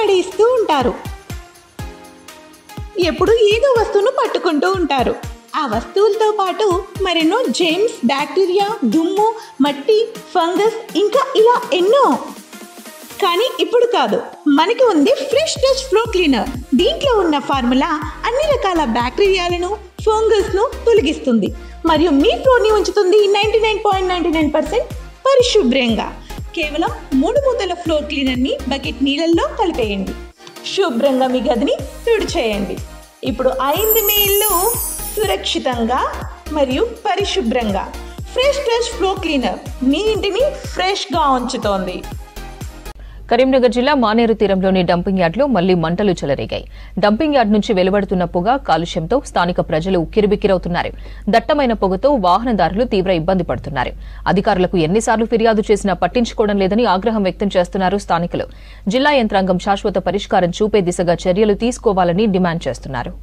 పడేస్తూ ఉంటారు. ఎప్పుడు ఏదో వస్తువును పట్టుకుంటూ ఉంటారు. ఆ వస్తువులతో పాటు మరెన్నో జెమ్స్, బ్యాక్టీరియా, దుమ్ము, మట్టి, ఫంగస్, ఇంకా ఇలా ఎన్నో. కానీ ఇప్పుడు కాదు, మనకి ఉంది ఫ్రెష్ టచ్ ఫ్లోర్ క్లీనర్. దీంట్లో ఉన్న ఫార్ములా అన్ని రకాల బ్యాక్టీరియాలను, ఫంగస్ను తొలగిస్తుంది మరియు మీ ఫ్లోర్ని ఉంచుతుంది 99.99% పరిశుభ్రంగా. కేవలం 3 మూతల ఫ్లోర్ క్లీనర్ని బకెట్ నీళ్ళల్లో కలిపేయండి. శుభ్రంగా మీ గదిని తుడిచేయండి. ఇప్పుడు అయింది మీ ఇల్లు సురక్షితంగా మరియు పరిశుభ్రంగా. ఫ్రెష్ టచ్ ఫ్లోర్ క్లీనర్ మీ ఇంటిని ఫ్రెష్గా ఉంచుతోంది. కరీంనగర్ జిల్లా మానేరు తీరంలోని డంపింగ్ యార్డ్లో మళ్లీ మంటలు చెలరేగాయి. డంపింగ్ యార్డ్ నుంచి వెలువడుతున్న పొగ, కాలుష్యంతో స్థానిక ప్రజలు ఉక్కిరిబిక్కిరవుతున్నారు. దట్టమైన పొగతో వాహనదారులు తీవ్ర ఇబ్బంది పడుతున్నారు. అధికారులకు ఎన్నిసార్లు ఫిర్యాదు చేసినా పట్టించుకోవడం లేదని ఆగ్రహం వ్యక్తం చేస్తున్నారు స్థానికులు. జిల్లా యంత్రాంగం శాశ్వత పరిష్కారం చూపే దిశగా చర్యలు తీసుకోవాలని డిమాండ్ చేస్తున్నారు.